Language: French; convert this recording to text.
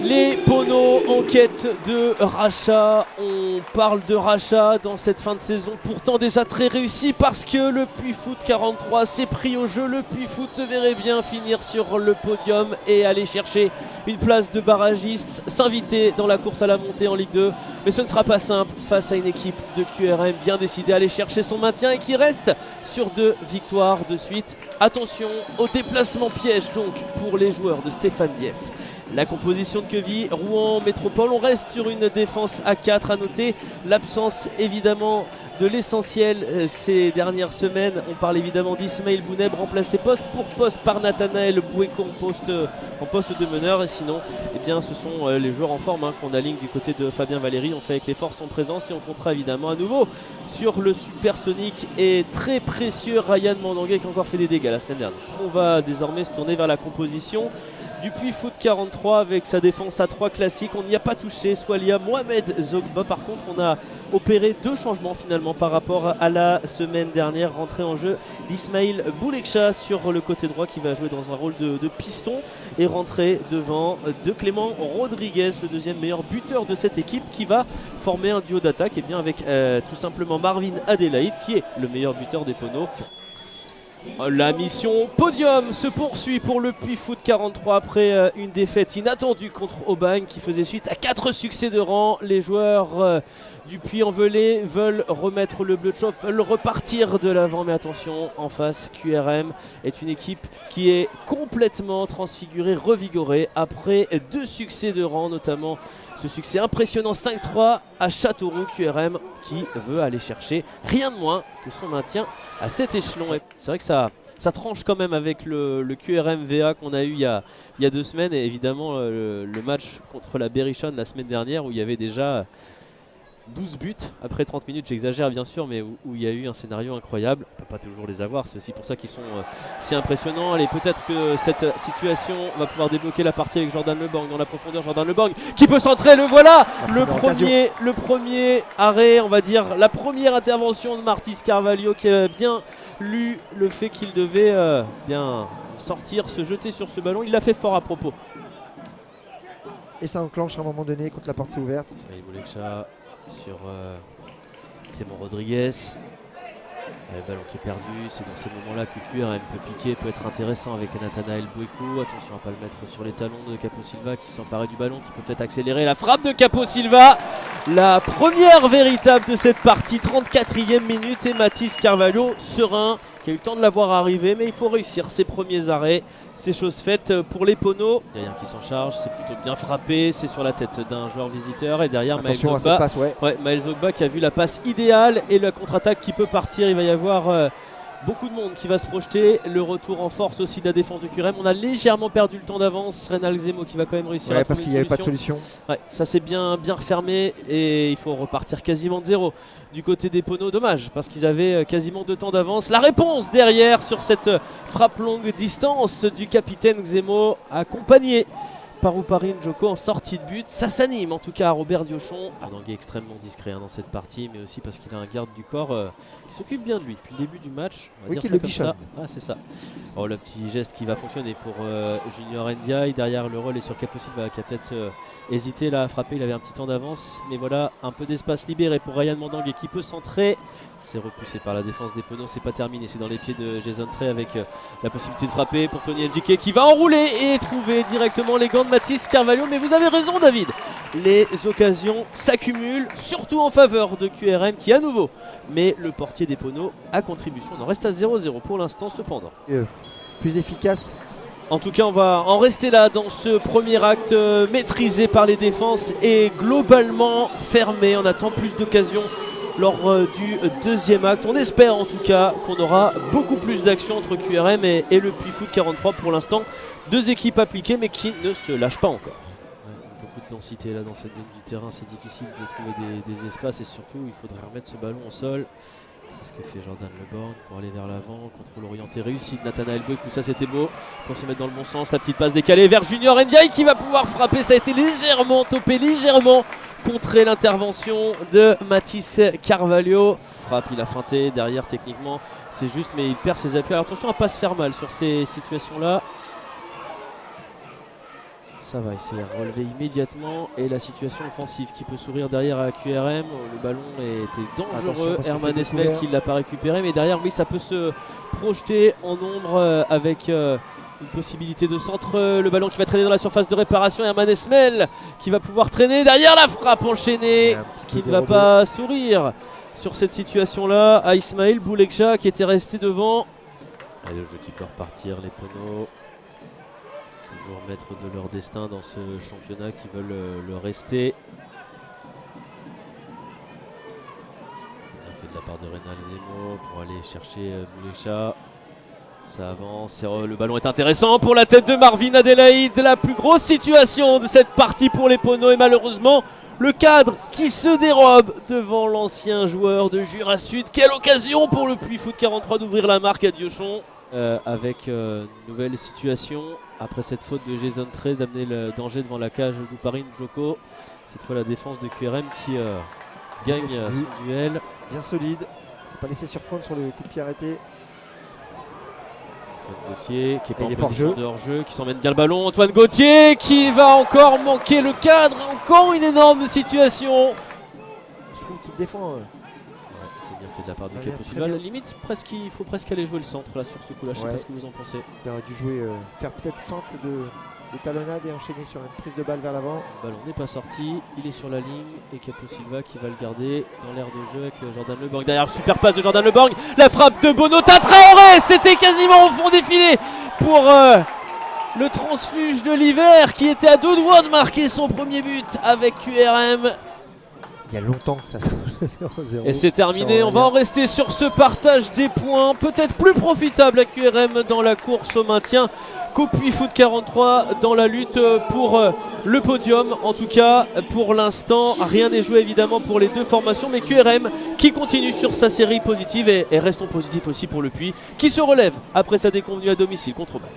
Les Pono en quête de rachat. On parle de rachat dans cette fin de saison, pourtant déjà très réussi parce que le Puy Foot 43 s'est pris au jeu. Le Puy Foot se verrait bien finir sur le podium et aller chercher une place de barragiste, s'inviter dans la course à la montée en Ligue 2. Mais ce ne sera pas simple face à une équipe de QRM bien décidée à aller chercher son maintien et qui reste sur 2 victoires de suite. Attention au déplacement piège donc pour les joueurs de Stéphane Dieff. La composition de Queville, Rouen, Métropole, on reste sur une défense à 4. À noter l'absence évidemment de l'essentiel ces dernières semaines. On parle évidemment d'Ismaël Bouneb, remplacé poste pour poste par Nathanaël Bouéco en poste de meneur. Et sinon, eh bien, ce sont les joueurs en forme qu'on aligne du côté de Fabien Valéry. On fait avec les forces en présence et on comptera évidemment à nouveau sur le supersonique et très précieux Ryan Mandanguet qui a encore fait des dégâts la semaine dernière. On va désormais se tourner vers la composition du Puy Foot 43 avec sa défense à 3 classique. On n'y a pas touché Swalia, Mohamed Zogba. Par contre, on a opéré 2 changements finalement par rapport à la semaine dernière. Rentrée en jeu d'Ismaïl Boulekcha sur le côté droit qui va jouer dans un rôle de piston et rentrée devant de Clément Rodriguez, le deuxième meilleur buteur de cette équipe qui va former un duo d'attaque et bien avec tout simplement Marvin Adelaide qui est le meilleur buteur des Pono. La mission podium se poursuit pour le Puy Foot 43 après une défaite inattendue contre Aubagne qui faisait suite à 4 succès de rang. Les joueurs du Puy-en-Velay veulent remettre le bleu de chauffe, veulent repartir de l'avant, mais attention, en face, QRM est une équipe qui est complètement transfigurée, revigorée après 2 succès de rang, notamment ce succès impressionnant 5-3 à Châteauroux. QRM qui veut aller chercher rien de moins que son maintien à cet échelon. C'est vrai que ça tranche quand même avec le QRM VA qu'on a eu il y a 2 semaines et évidemment le match contre la Berrichonne la semaine dernière où il y avait déjà 12 buts après 30 minutes, j'exagère bien sûr, mais où il y a eu un scénario incroyable. On ne peut pas toujours les avoir, c'est aussi pour ça qu'ils sont si impressionnants. Allez, peut-être que cette situation va pouvoir débloquer la partie avec Jordan Lebang dans la profondeur. Jordan Lebang qui peut centrer, le voilà, le premier arrêt, on va dire, la première intervention de Martis Carvalho qui a bien lu le fait qu'il devait bien sortir, se jeter sur ce ballon. Il l'a fait fort à propos. Et ça enclenche à un moment donné quand la porte est ouverte. Ismaël Boulekcha sur Clément Rodriguez. Le ballon qui est perdu, c'est dans ces moments-là que QRM peut piquer, peut être intéressant avec Nathanaël Bouéco. Attention à ne pas le mettre sur les talons de Capo Silva qui s'emparait du ballon, qui peut peut-être accélérer la frappe de Capo Silva. La première véritable de cette partie, 34e minute, et Mathis Carvalho serein, qui a eu le temps de la voir arriver, mais il faut réussir ses premiers arrêts. C'est chose faite pour les Pono. Derrière qui s'en charge, c'est plutôt bien frappé, c'est sur la tête d'un joueur visiteur et derrière Maël Zogba. Maël Zogba qui a vu la passe idéale et la contre-attaque qui peut partir. Il va y avoir beaucoup de monde qui va se projeter. Le retour en force aussi de la défense de QRM. On a légèrement perdu le temps d'avance. Reynald Zemo qui va quand même réussir à trouver parce qu'il n'y avait pas de solution. Ça s'est bien refermé et il faut repartir quasiment de zéro du côté des Pono. Dommage parce qu'ils avaient quasiment 2 temps d'avance. La réponse derrière sur cette frappe longue distance du capitaine Xemo, accompagné par Ouparine Joko en sortie de but. Ça s'anime en tout cas à Robert Diochon. Mandanguet extrêmement discret dans cette partie, mais aussi parce qu'il a un garde du corps qui s'occupe bien de lui depuis le début du match. On va dire ça comme ça. Ah, c'est ça. Oh, le petit geste qui va fonctionner pour Junior Ndiaye. Derrière, le rôle est sur Capo Silva qui a peut-être hésité là à frapper. Il avait un petit temps d'avance, mais voilà, un peu d'espace libéré pour Ryan Mandanguet qui peut centrer. C'est repoussé par la défense des Pono, c'est pas terminé, c'est dans les pieds de Jason Trey avec la possibilité de frapper pour Tony Njike qui va enrouler et trouver directement les gants de Mathis Carvalho. Mais vous avez raison David, les occasions s'accumulent, surtout en faveur de QRM qui à nouveau met le portier des Pono à contribution. On en reste à 0-0 pour l'instant cependant. Plus efficace. En tout cas, on va en rester là dans ce premier acte maîtrisé par les défenses et globalement fermé. On attend plus d'occasions lors du deuxième acte. On espère en tout cas qu'on aura beaucoup plus d'actions entre QRM et le Puy Foot 43 pour l'instant. 2 équipes appliquées mais qui ne se lâchent pas encore. Beaucoup de densité là dans cette zone du terrain, c'est difficile de trouver des espaces et surtout il faudrait remettre ce ballon au sol. C'est ce que fait Jordan Leborn pour aller vers l'avant. Contrôle orienté réussi de Nathanaël Bouéco, ça c'était beau pour se mettre dans le bon sens. La petite passe décalée vers Junior Ndiaye qui va pouvoir frapper. Ça a été légèrement topé, légèrement contrer l'intervention de Mathis Carvalho. Frappe, il a feinté derrière techniquement, c'est juste mais il perd ses appuis. Alors attention à ne pas se faire mal sur ces situations là. Ça va, il s'est relevé immédiatement et la situation offensive qui peut sourire derrière à QRM. Le ballon était dangereux. Herman Esmel qui ne l'a pas récupéré, mais derrière, oui, ça peut se projeter en ombre avec une possibilité de centre. Le ballon qui va traîner dans la surface de réparation. Herman Esmel qui va pouvoir traîner derrière la frappe enchaînée qui ne va pas sourire sur cette situation-là à Ismaël Bouleksha qui était resté devant. Et le jeu qui peut repartir, les Poneaux. Toujours maîtres de leur destin dans ce championnat qui veulent le rester. On a fait de la part de Reynal Zemo pour aller chercher Bouleksha. Ça avance, le ballon est intéressant pour la tête de Marvin Adelaide. La plus grosse situation de cette partie pour les Poneaux et malheureusement le cadre qui se dérobe devant l'ancien joueur de Jura Sud. Quelle occasion pour le Puy Foot 43 d'ouvrir la marque à Diochon. Avec une nouvelle situation après cette faute de Jason Trey d'amener le danger devant la cage d'Ouparine Joko. Cette fois la défense de QRM qui gagne son duel. Bien solide, il s'est pas laissé surprendre sur le coup de pied arrêté. Antoine Gauthier qui est pas en position de hors-jeu, qui s'emmène bien le ballon. Antoine Gauthier qui va encore manquer le cadre. Encore une énorme situation. Je trouve qu'il défend. C'est bien fait de la part de Capo Silva. Limite, il faut presque aller jouer le centre là sur ce coup-là. Je sais pas ce que vous en pensez. Il aurait dû jouer, faire peut-être feinte de talonnade et enchaîner sur une prise de balle vers l'avant. Le ballon n'est pas sorti, il est sur la ligne et Capo Silva qui va le garder dans l'air de jeu avec Jordan Leborg. Derrière, super passe de Jordan Leborg. La frappe de Bonota Traoré, c'était quasiment au fond des filets pour le transfuge de l'hiver qui était à deux doigts de marquer son premier but avec QRM. Il y a longtemps que ça se 0-0. Et c'est terminé, on va en rester sur ce partage des points, peut-être plus profitable à QRM dans la course au maintien qu'au Puy Foot 43 dans la lutte pour le podium. En tout cas, pour l'instant, rien n'est joué évidemment pour les deux formations, mais QRM qui continue sur sa série positive et restons positifs aussi pour le Puy qui se relève après sa déconvenue à domicile contre Bâle.